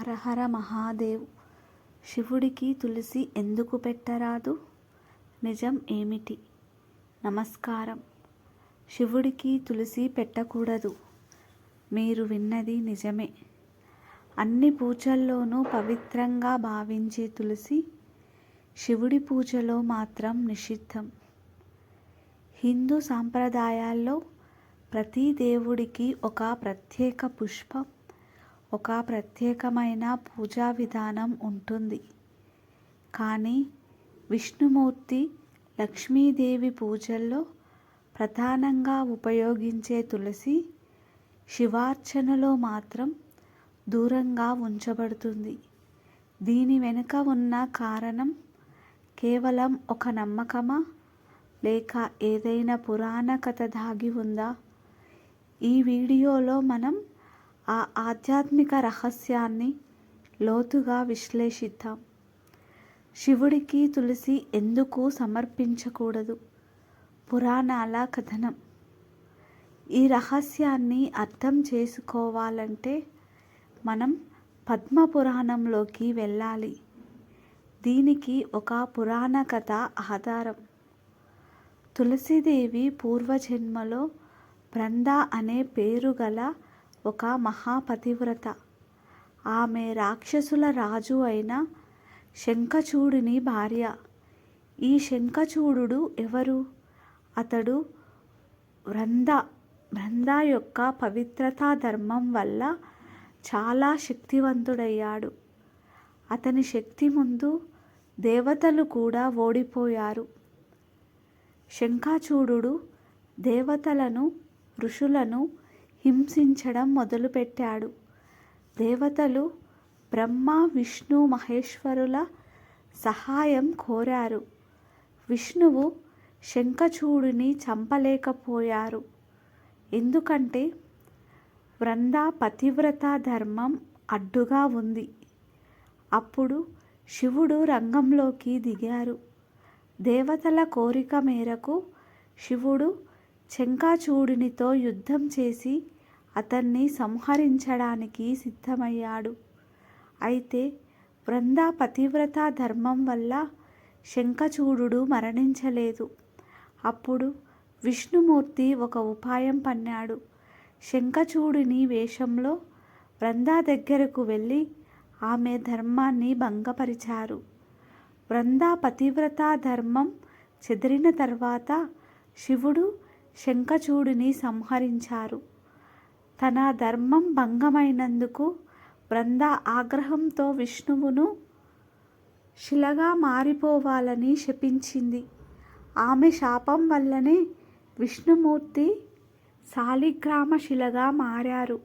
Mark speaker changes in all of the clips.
Speaker 1: హరహర మహాదేవ్. శివుడికి తులసి ఎందుకు పెట్టరాదు? నిజం ఏమిటి? నమస్కారం. శివుడికి తులసి పెట్టకూడదు. మీరు విన్నది నిజమే. అన్ని పూజల్లోనూ పవిత్రంగా భావించే తులసి శివుడి పూజలో మాత్రం నిషిద్ధం. హిందూ సాంప్రదాయాల్లో ప్రతి దేవుడికి ఒక ప్రత్యేక పుష్పం, ఒక ప్రత్యేకమైన పూజా విధానం ఉంటుంది. కానీ విష్ణుమూర్తి, లక్ష్మీదేవి పూజల్లో ప్రధానంగా ఉపయోగించే తులసి శివార్చనలో మాత్రం దూరంగా ఉంచబడుతుంది. దీని వెనుక ఉన్న కారణం కేవలం ఒక నమ్మకమా, లేక ఏదైనా పురాణ కథ దాగి ఉందా? ఈ వీడియోలో మనం ఆ ఆధ్యాత్మిక రహస్యాన్ని లోతుగా విశ్లేషిద్దాం. శివుడికి తులసి ఎందుకు సమర్పించకూడదు? పురాణాల కథనం. ఈ రహస్యాన్ని అర్థం చేసుకోవాలంటే మనం పద్మపురాణంలోకి వెళ్ళాలి. దీనికి ఒక పురాణ కథ ఆధారం. తులసీదేవి పూర్వజన్మలో బృంద అనే పేరు గల ఒక మహాపతివ్రత. ఆమె రాక్షసుల రాజు అయిన శంఖచూడుని భార్య. ఈ శంఖచూడు ఎవరు? అతడు బృంద యొక్క పవిత్రతా ధర్మం వల్ల చాలా శక్తివంతుడయ్యాడు. అతని శక్తి ముందు దేవతలు కూడా ఓడిపోయారు. శంఖచూడు దేవతలను, ఋషులను హింసించడం మొదలుపెట్టాడు. దేవతలు బ్రహ్మ, విష్ణు, మహేశ్వరుల సహాయం కోరారు. విష్ణువు శంఖచూడుని చంపలేకపోయారు. ఎందుకంటే బృంద పతివ్రత ధర్మం అడ్డుగా ఉంది. అప్పుడు శివుడు రంగంలోకి దిగారు. దేవతల కోరిక మేరకు శివుడు శంఖచూడునితో యుద్ధం చేసి అతన్ని సంహరించడానికి సిద్ధమయ్యాడు. అయితే బృంద పతివ్రత ధర్మం వల్ల శంఖచూడు మరణించలేదు. అప్పుడు విష్ణుమూర్తి ఒక ఉపాయం పన్నాడు. శంఖచూడుని వేషంలో బృంద దగ్గరకు వెళ్ళి ఆమె ధర్మాన్ని భంగపరిచారు. బృంద పతివ్రత ధర్మం చెదిరిన తర్వాత శివుడు శంఖచూడుని సంహరించారు. తన ధర్మం భంగమైనందుకు బృంద ఆగ్రహంతో విష్ణువును శిలగా మారిపోవాలని శపించింది. ఆమె శాపం వల్లనే విష్ణుమూర్తి శాలిగ్రామ శిలగా మారారు.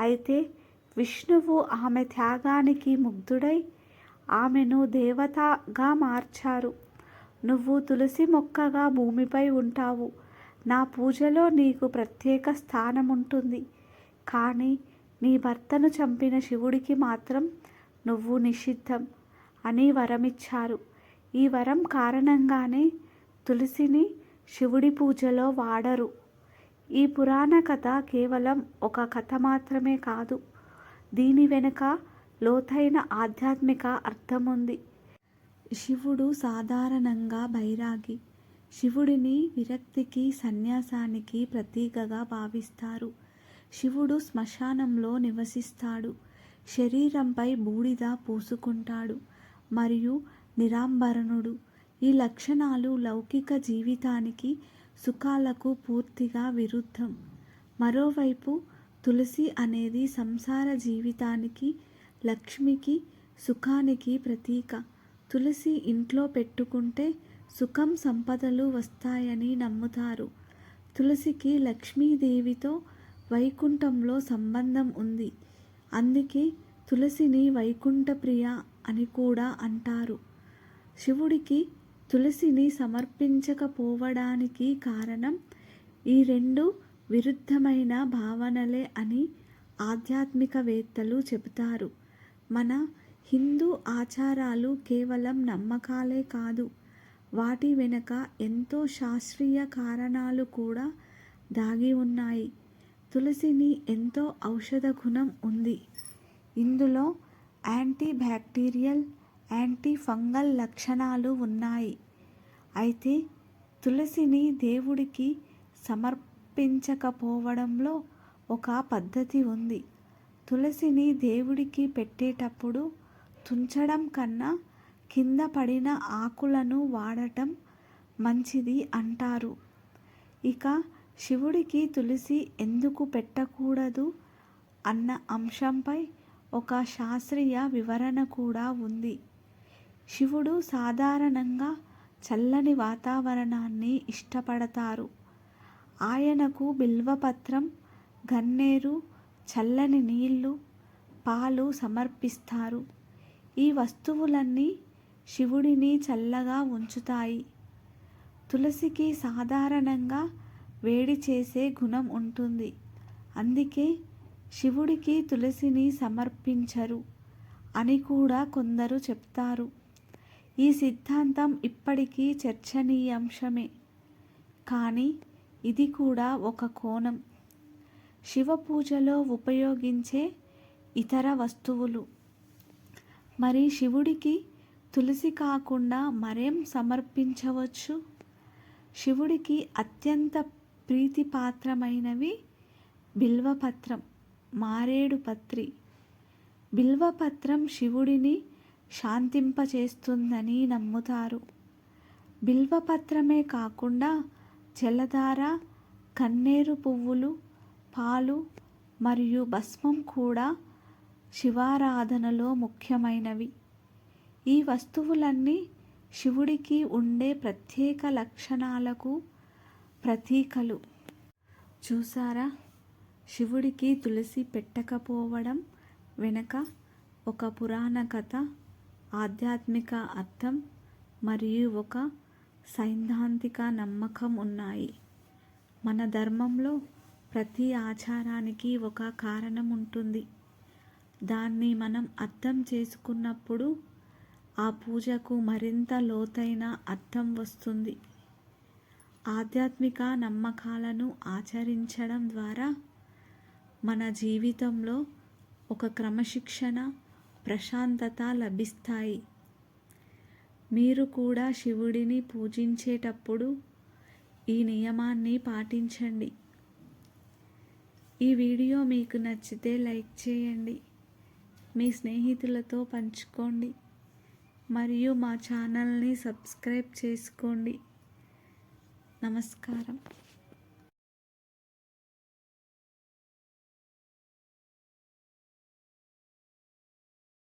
Speaker 1: అయితే విష్ణువు ఆమె త్యాగానికి ముగ్ధుడై ఆమెను దేవతగా మార్చారు. నువ్వు తులసి మొక్కగా భూమిపై ఉంటావు. నా పూజలో నీకు ప్రత్యేక స్థానం ఉంటుంది. కానీ నీ భర్తను చంపిన శివుడికి మాత్రం నువ్వు నిషిద్ధం అని వరమిచ్చారు. ఈ వరం కారణంగానే తులసిని శివుడి పూజలో వాడరు. ఈ పురాణ కథ కేవలం ఒక కథ మాత్రమే కాదు. దీని వెనుక లోతైన ఆధ్యాత్మిక అర్థం ఉంది. శివుడు సాధారణంగా బైరాగి. శివుడిని విరక్తికి, సన్యాసానికి ప్రతీకగా భావిస్తారు. శివుడు శ్మశానంలో నివసిస్తాడు. శరీరంపై బూడిద పూసుకుంటాడు మరియు నిరాంబరణుడు. ఈ లక్షణాలు లౌకిక జీవితానికి, సుఖాలకు పూర్తిగా విరుద్ధం. మరోవైపు తులసి అనేది సంసార జీవితానికి, లక్ష్మికి, సుఖానికి ప్రతీక. తులసి ఇంట్లో పెట్టుకుంటే సుఖం, సంపదలు వస్తాయని నమ్ముతారు. తులసికి లక్ష్మీదేవితో వైకుంఠంలో సంబంధం ఉంది. అందుకే తులసిని వైకుంఠప్రియ అని కూడా అంటారు. శివుడికి తులసిని సమర్పించకపోవడానికి కారణం ఈ రెండు విరుద్ధమైన భావనలే అని ఆధ్యాత్మికవేత్తలు చెబుతారు. మన హిందూ ఆచారాలు కేవలం నమ్మకాలే కాదు, వాటి వెనుక ఎంతో శాస్త్రీయ కారణాలు కూడా దాగి ఉన్నాయి. తులసిని ఎంతో ఔషధ గుణం ఉంది. ఇందులో యాంటీ బ్యాక్టీరియల్, యాంటీ ఫంగల్ లక్షణాలు ఉన్నాయి. అయితే తులసిని దేవుడికి సమర్పించకపోవడంలో ఒక పద్ధతి ఉంది. తులసిని దేవుడికి పెట్టేటప్పుడు తుంచడం కన్నా కింద పడిన ఆకులను వాడటం మంచిది అంటారు. ఇక శివుడికి తులసి ఎందుకు పెట్టకూడదు అన్న అంశంపై ఒక శాస్త్రీయ వివరణ కూడా ఉంది. శివుడు సాధారణంగా చల్లని వాతావరణాన్ని ఇష్టపడతారు. ఆయనకు బిల్వపత్రం, గన్నేరు, చల్లని నీళ్లు, పాలు సమర్పిస్తారు. ఈ వస్తువులన్నీ శివుడిని చల్లగా ఉంచుతాయి. తులసికి సాధారణంగా వేడి చేసే గుణం ఉంటుంది. అందుకే శివుడికి తులసిని సమర్పించరు అని కూడా కొందరు చెప్తారు. ఈ సిద్ధాంతం ఇప్పటికీ చర్చనీయాంశమే. కానీ ఇది కూడా ఒక కోణం. శివ పూజలో ఉపయోగించే ఇతర వస్తువులు. మరి శివుడికి తులసి కాకుండా మరేం సమర్పించవచ్చు? శివుడికి అత్యంత ప్రీతిపాత్రమైనవి బిల్వపత్రం, మారేడు పత్రి. బిల్వపత్రం శివుడిని శాంతింపచేస్తుందని నమ్ముతారు. బిల్వపత్రమే కాకుండా జలధార, కన్నేరు పువ్వులు, పాలు మరియు భస్మం కూడా శివారాధనలో ముఖ్యమైనవి. ఈ వస్తువులన్నీ శివుడికి ఉండే ప్రత్యేక లక్షణాలకు ప్రతీకలు. చూసారా, శివుడికి తులసి పెట్టకపోవడం వెనుక ఒక పురాణ కథ, ఆధ్యాత్మిక అర్థం మరియు ఒక సైద్ధాంతిక నమ్మకం ఉన్నాయి. మన ధర్మంలో ప్రతి ఆచారానికి ఒక కారణం ఉంటుంది. దాన్ని మనం అర్థం చేసుకున్నప్పుడు ఆ పూజకు మరింత లోతైన అర్థం వస్తుంది. ఆధ్యాత్మిక నమ్మకాలను ఆచరించడం ద్వారా మన జీవితంలో ఒక క్రమశిక్షణ, ప్రశాంతత లభిస్తాయి. మీరు కూడా శివుడిని పూజించేటప్పుడు ఈ నియమాన్ని పాటించండి. ఈ వీడియో మీకు నచ్చితే లైక్ చేయండి, మీ స్నేహితులతో పంచుకోండి మరియు మా ఛానల్ని సబ్స్క్రైబ్ చేసుకోండి. నమస్కారం.